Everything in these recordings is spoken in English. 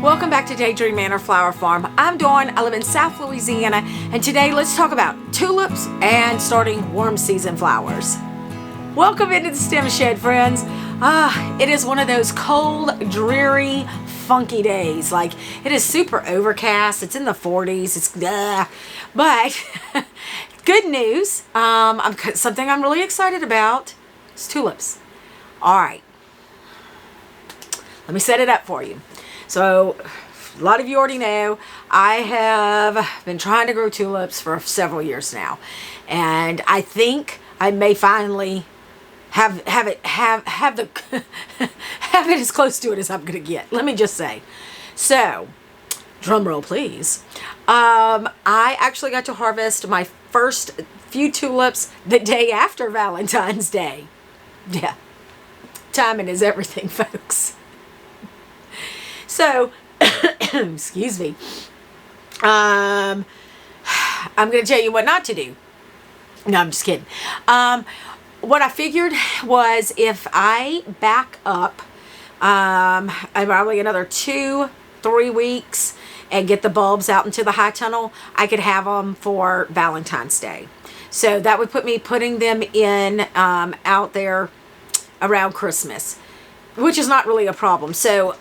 Welcome back to Daydream Manor Flower Farm. I'm Dawn. I live in South Louisiana, and today let's talk about tulips and starting warm season flowers. Welcome into the stem shed, friends. It is one of those cold, dreary, funky days. Like, it is super overcast. It's in the 40s. But good news. Something I'm really excited about is tulips. All right. Let me set it up for you. So, a lot of you already know, I have been trying to grow tulips for several years now. And I think I may finally have it as close to it as I'm going to get. Let me just say. So, drum roll please. I actually got to harvest my first few tulips the day after Valentine's Day. Yeah. Timing is everything, folks. So, excuse me, I'm going to tell you what not to do. No, I'm just kidding. What I figured was if I back up probably another 2-3 weeks and get the bulbs out into the high tunnel, I could have them for Valentine's Day. So that would put me putting them in out there around Christmas, which is not really a problem. So,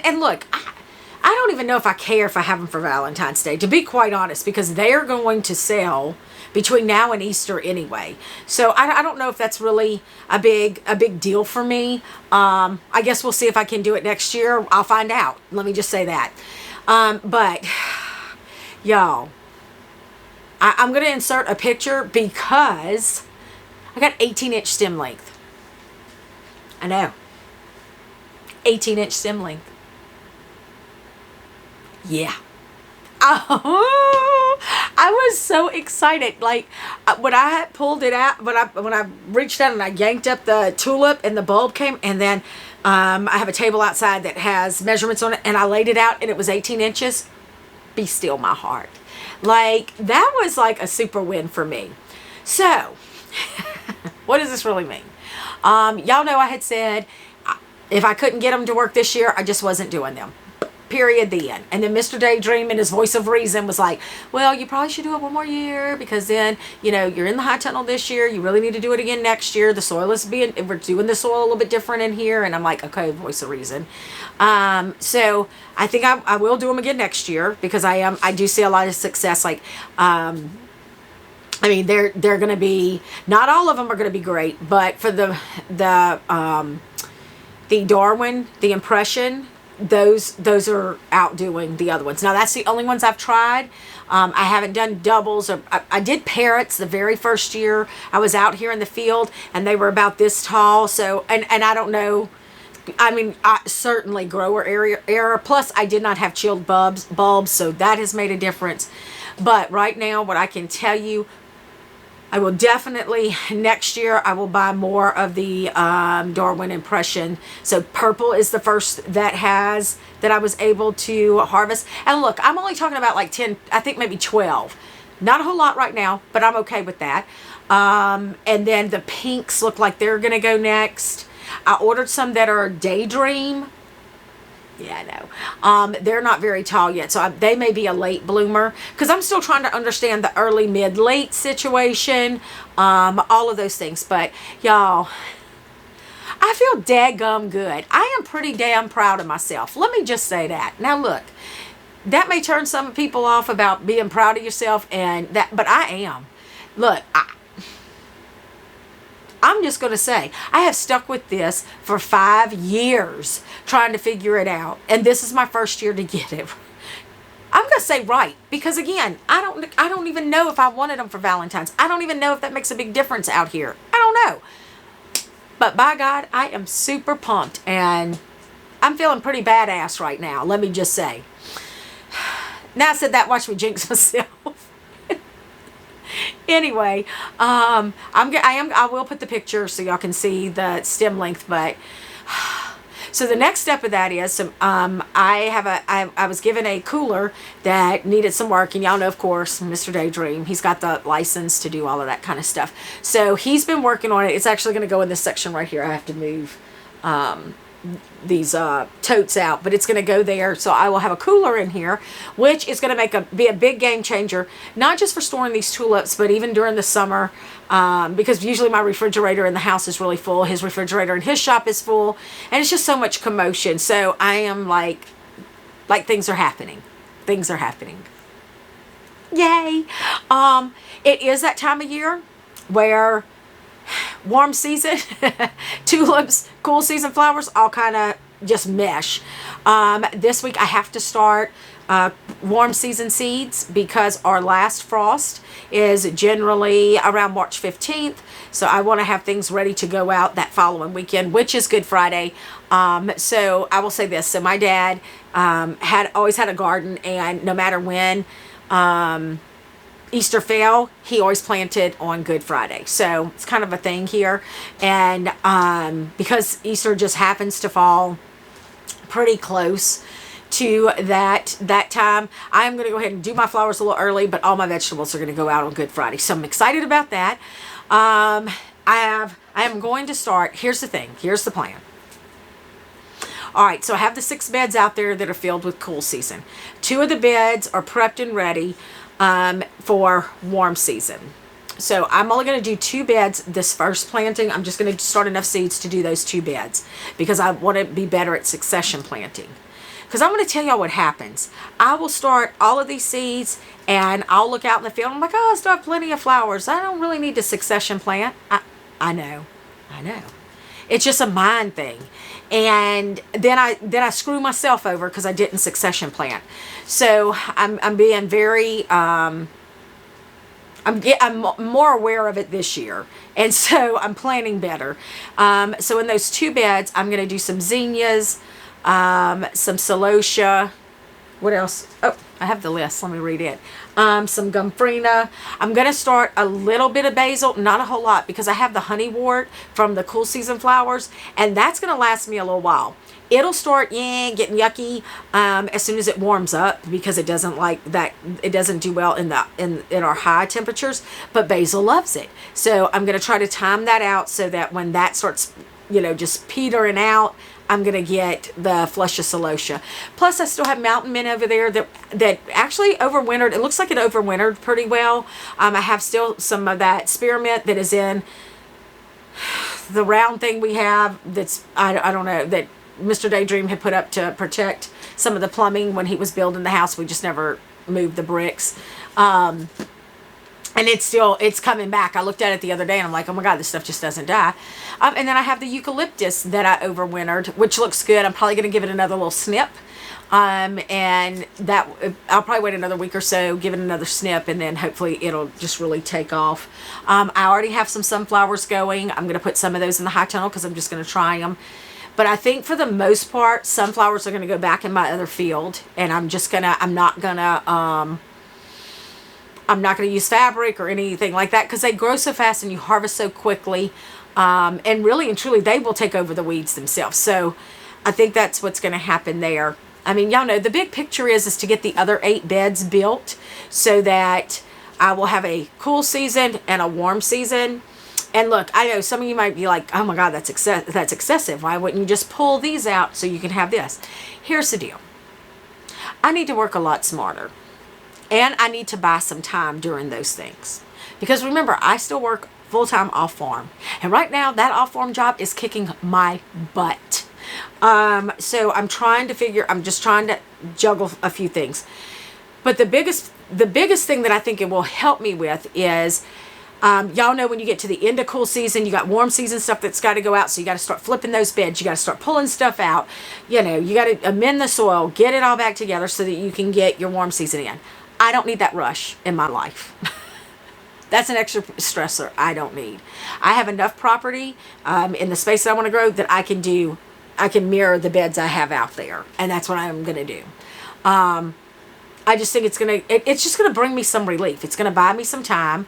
And look, I don't even know if I care if I have them for Valentine's Day, to be quite honest, because they're going to sell between now and Easter anyway. So I don't know if that's really a big deal for me. I guess we'll see if I can do it next year. I'll find out. Let me just say that. But y'all, I'm going to insert a picture because I got 18-inch stem length. I know. 18-inch stem length. Yeah. Oh, I was so excited. Like, when I pulled it out, when I reached out and I yanked up the tulip and the bulb came, and then I have a table outside that has measurements on it, and I laid it out and it was 18 inches. Be still my heart. Like, that was like a super win for me. So, what does this really mean? Y'all know I had said if I couldn't get them to work this year, I just wasn't doing them. Period, the end. And then Mr. Daydream in his voice of reason was like, well, you probably should do it one more year because then, you know, you're in the high tunnel this year. You really need to do it again next year. The soil is we're doing the soil a little bit different in here. And I'm like, okay, voice of reason. So I think I will do them again next year because I do see a lot of success. Like, I mean, they're going to be, not all of them are going to be great, but for the Darwin, the Impression, those are outdoing the other ones. Now, that's the only ones I've tried. I haven't done doubles. I did parrots the very first year. I was out here in the field, and they were about this tall. So, and I don't know. I mean, certainly grower error. Plus, I did not have chilled bulbs, so that has made a difference. But right now, what I can tell you, I will definitely, next year, I will buy more of the Darwin Impression. So purple is the first that I was able to harvest. And look, I'm only talking about like 10, I think maybe 12. Not a whole lot right now, but I'm okay with that. And then the pinks look like they're going to go next. I ordered some that are Daydream. Yeah, I know. They're not very tall yet, so they may be a late bloomer because I'm still trying to understand the early, mid, late situation, all of those things. But y'all, I feel daggum good. I am pretty damn proud of myself. Let me just say that. Now, look, that may turn some people off about being proud of yourself, but I am. Look, I'm just going to say, I have stuck with this for 5 years trying to figure it out. And this is my first year to get it. I'm going to say right. Because again, I don't even know if I wanted them for Valentine's. I don't even know if that makes a big difference out here. I don't know. But by God, I am super pumped. And I'm feeling pretty badass right now. Let me just say. Now I said that, watch me jinx myself. Anyway, I will put the picture so y'all can see the stem length, but so the next step of that is I was given a cooler that needed some work, and y'all know, of course, Mr. Daydream, he's got the license to do all of that kind of stuff. So he's been working on it. It's actually going to go in this section right here. I have to move totes out, but it's going to go there. So I will have a cooler in here, which is going to be a big game changer, not just for storing these tulips, but even during the summer, because usually my refrigerator in the house is really full. His refrigerator in his shop is full, and it's just so much commotion. So I am like things are happening. Things are happening. Yay. It is that time of year where warm season, tulips, cool season flowers, all kind of just mesh. This week I have to start warm season seeds because our last frost is generally around March 15th. So I want to have things ready to go out that following weekend, which is Good Friday. So I will say this. So my dad always had a garden, and no matter when Easter fell, he always planted on Good Friday. So it's kind of a thing here. And because Easter just happens to fall pretty close to that time, I am going to go ahead and do my flowers a little early, but all my vegetables are going to go out on Good Friday. So I'm excited about that. I am going to start. Here's the thing. Here's the plan. All right, so I have the 6 beds out there that are filled with cool season. 2 of the beds are prepped and ready for warm season. So I'm only going to do 2 beds this first planting. I'm just going to start enough seeds to do those 2 beds because I want to be better at succession planting. Because I'm going to tell y'all what happens. I will start all of these seeds and I'll look out in the field. I'm like, oh, I still have plenty of flowers. I don't really need to succession plant. I know. It's just a mind thing. And then I screw myself over because I didn't succession plant. So I'm being very I'm more aware of it this year, and so I'm planning better. So in those 2 beds, I'm going to do some zinnias, some celosia. What else? Oh, I have the list. Let me read it. Some gomphrena. I'm going to start a little bit of basil, not a whole lot, because I have the honeywort from the cool season flowers, and that's going to last me a little while. It'll start getting yucky as soon as it warms up because it doesn't like that. It doesn't do well in our high temperatures, but basil loves it. So I'm going to try to time that out so that when that starts, just petering out, I'm going to get the flush of celosia. Plus, I still have mountain mint over there that actually overwintered. It looks like it overwintered pretty well. I have still some of that spearmint that is in the round thing we have that's, I don't know, that Mr. Daydream had put up to protect some of the plumbing when he was building the house. We just never moved the bricks. And it's coming back. I looked at it the other day and I'm like, oh my God, this stuff just doesn't die. And then I have the eucalyptus that I overwintered, which looks good. I'm probably going to give it another little snip. And that I'll probably wait another week or so, give it another snip, and then hopefully it'll just really take off. I already have some sunflowers going. I'm going to put some of those in the high tunnel because I'm just going to try them. But I think for the most part, sunflowers are going to go back in my other field. And I'm not going to use fabric or anything like that because they grow so fast and you harvest so quickly. And really and truly, they will take over the weeds themselves. So I think that's what's going to happen there. I mean, y'all know the big picture is to get the other 8 beds built so that I will have a cool season and a warm season. And look, I know some of you might be like, oh my God, that's excessive. Why wouldn't you just pull these out so you can have this? Here's the deal. I need to work a lot smarter. And I need to buy some time during those things. Because remember, I still work full-time off-farm. And right now, that off-farm job is kicking my butt. So I'm just trying to juggle a few things. But the biggest thing that I think it will help me with is, y'all know when you get to the end of cool season, you got warm season stuff that's got to go out. So you got to start flipping those beds. You got to start pulling stuff out. You got to amend the soil, get it all back together so that you can get your warm season in. I don't need that rush in my life. That's an extra stressor I don't need. I have enough property in the space that I want to grow that I can mirror the beds I have out there. And that's what I'm going to do. I just think it's just going to bring me some relief. It's going to buy me some time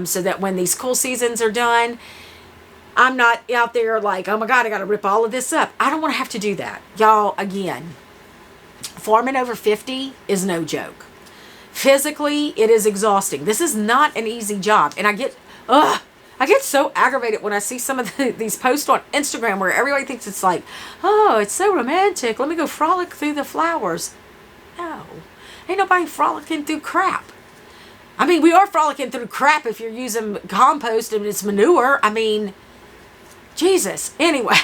so that when these cool seasons are done, I'm not out there like, oh my God, I got to rip all of this up. I don't want to have to do that. Y'all, again, farming over 50 is no joke. Physically, it is exhausting. This is not an easy job. And I I get so aggravated when I see some of these posts on Instagram where everybody thinks it's like, oh, it's so romantic. Let me go frolic through the flowers. No, ain't nobody frolicking through crap. I mean, we are frolicking through crap if you're using compost and it's manure. I mean, Jesus. Anyway,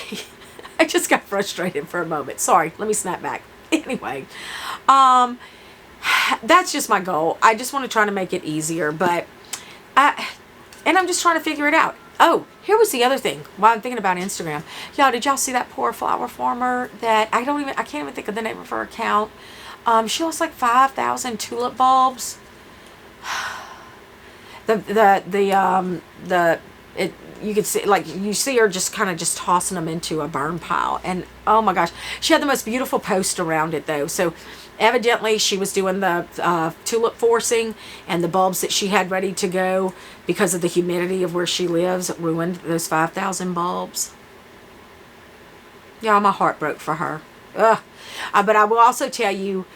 I just got frustrated for a moment. Sorry, let me snap back. Anyway, that's just my goal. I just want to try to make it easier, but I'm just trying to figure it out. Oh, here was the other thing while I'm thinking about Instagram. Y'all, did y'all see that poor flower farmer that I can't even think of the name of her account. She lost like 5,000 tulip bulbs. You could see, like, you see her just kind of just tossing them into a burn pile. And oh my gosh, she had the most beautiful post around it though. So evidently she was doing the tulip forcing, and the bulbs that she had ready to go because of the humidity of where she lives ruined those 5,000 bulbs. Yeah, my heart broke for her. Ugh. But I will also tell you,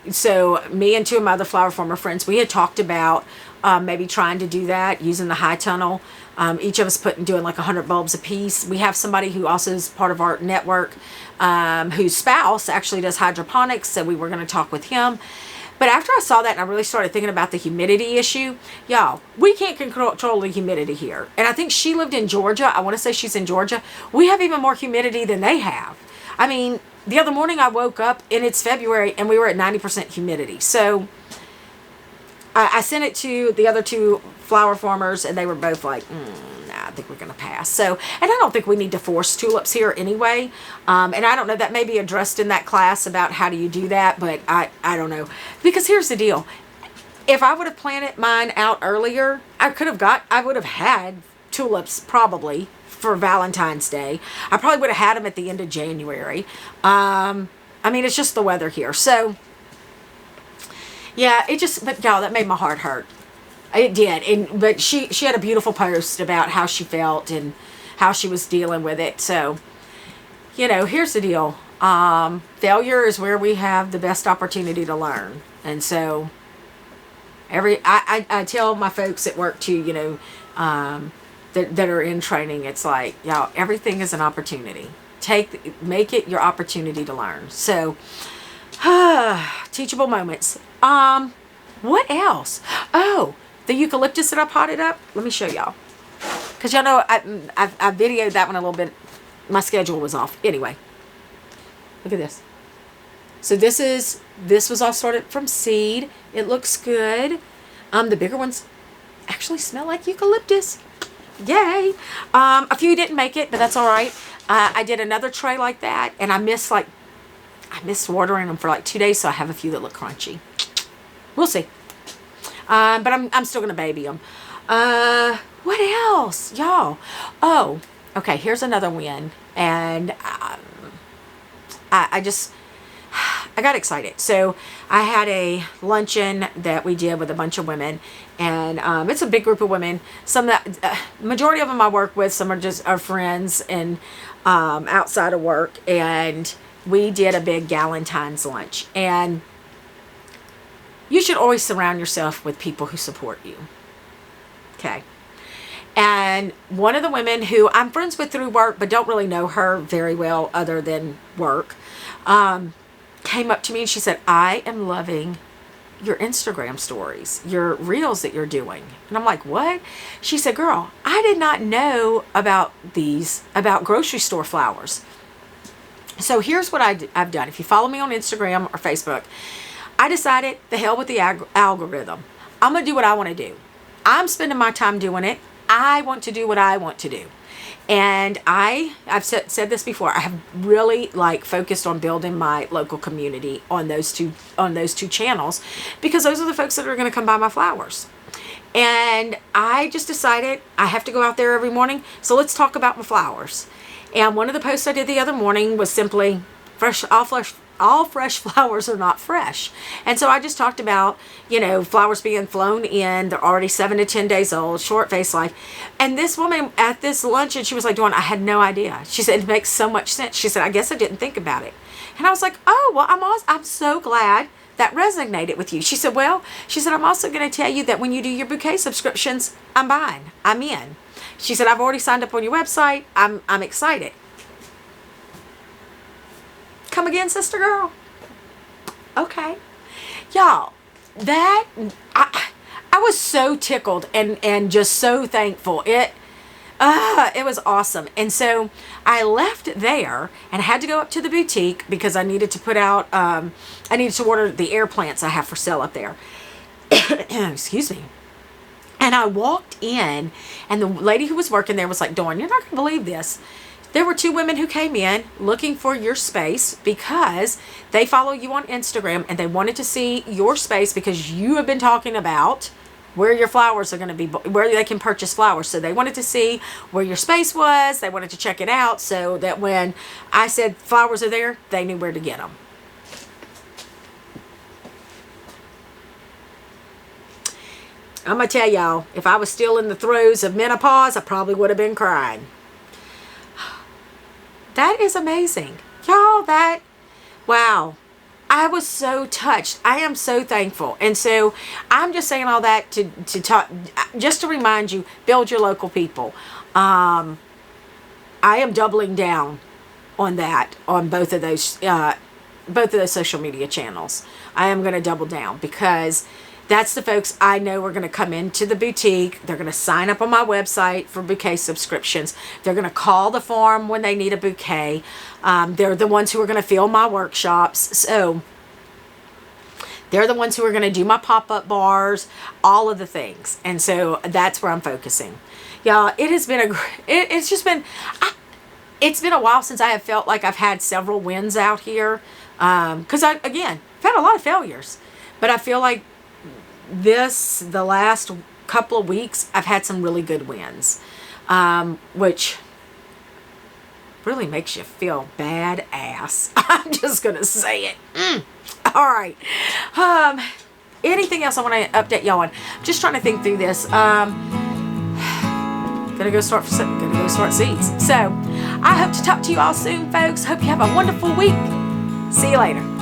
so me and two of my other flower farmer friends, we had talked about maybe trying to do that using the high tunnel. Each of us doing like 100 bulbs a piece. We have somebody who also is part of our network, whose spouse actually does hydroponics, so we were going to talk with him. But after I saw that and I really started thinking about the humidity issue, y'all, we can't control the humidity here. And I think she lived in Georgia. I want to say she's in Georgia. We have even more humidity than they have. I mean, the other morning I woke up and it's February and we were at 90% humidity. So I sent it to the other two flower farmers and they were both like, nah, I think we're going to pass. So, and I don't think we need to force tulips here anyway. And I don't know, that may be addressed in that class about how do you do that, but I don't know. Because here's the deal. If I would have planted mine out earlier, I would have had tulips probably for Valentine's Day. I probably would have had them at the end of January. I mean, it's just the weather here. So, yeah, but y'all, that made my heart hurt. It did. But she had a beautiful post about how she felt and how she was dealing with it. So, here's the deal. Failure is where we have the best opportunity to learn. And so, I tell my folks at work too, that are in training, it's like, y'all, everything is an opportunity. Make it your opportunity to learn. So, teachable moments. What else? Oh, the eucalyptus that I potted up. Let me show y'all. Because y'all know I videoed that one a little bit. My schedule was off. Anyway, look at this. So this was all started from seed. It looks good. The bigger ones actually smell like eucalyptus. Yay. A few didn't make it, but that's all right. I did another tray like that, and I missed watering them for like 2 days, so I have a few that look crunchy. We'll see. But I'm still going to baby them. What else? Y'all. Oh, okay. Here's another win. And I got excited. So I had a luncheon that we did with a bunch of women. And it's a big group of women. Majority of them I work with. Some are just our friends and outside of work. And we did a big Galentine's lunch. And you should always surround yourself with people who support you. Okay. And one of the women who I'm friends with through work, but don't really know her very well other than work, came up to me and she said, I am loving your Instagram stories, your reels that you're doing. And I'm like, what? She said, girl, I did not know about grocery store flowers. So here's what I've done. If you follow me on Instagram or Facebook, I decided, the hell with the algorithm. I'm going to do what I want to do. I'm spending my time doing it. I want to do what I want to do. And I've said this before, I have really focused on building my local community on those two channels, because those are the folks that are going to come buy my flowers. And I just decided I have to go out there every morning. So let's talk about my flowers. And one of the posts I did the other morning was simply all fresh flowers are not fresh. And so I just talked about, flowers being flown in. They're already 7 to 10 days old, short face life. And this woman at this luncheon, she was like, Dawn, I had no idea. She said, it makes so much sense. She said, I guess I didn't think about it. And I was like, oh, well, I'm so glad that resonated with you. She said, well, she said, I'm also going to tell you that when you do your bouquet subscriptions, I'm buying. I'm in. She said, I've already signed up on your website. I'm excited. Come again, sister girl? Okay. Y'all, that, I was so tickled and just so thankful. It was awesome. And so I left there and had to go up to the boutique because I needed to put out, I needed to order the air plants I have for sale up there. Excuse me. And I walked in, and the lady who was working there was like, Dawn, you're not going to believe this. There were 2 women who came in looking for your space because they follow you on Instagram, and they wanted to see your space because you have been talking about where your flowers are going to be, where they can purchase flowers. So they wanted to see where your space was. They wanted to check it out so that when I said flowers are there, they knew where to get them. I'm going to tell y'all, if I was still in the throes of menopause, I probably would have been crying. That is amazing. Y'all, wow. I was so touched. I am so thankful. And so I'm just saying all that to talk, just to remind you, build your local people. I am doubling down on that, on both of those social media channels. I am going to double down because that's the folks I know are going to come into the boutique. They're going to sign up on my website for bouquet subscriptions. They're going to call the farm when they need a bouquet. They're the ones who are going to fill my workshops. So they're the ones who are going to do my pop-up bars, all of the things. And so that's where I'm focusing. Y'all, it has been it's been a while since I have felt like I've had several wins out here. Because I've had a lot of failures. But I feel like the last couple of weeks, I've had some really good wins, which really makes you feel badass. I'm just going to say it. All right. Anything else I want to update y'all on? Just trying to think through this. Gonna go start seeds. So I hope to talk to you all soon, folks. Hope you have a wonderful week. See you later.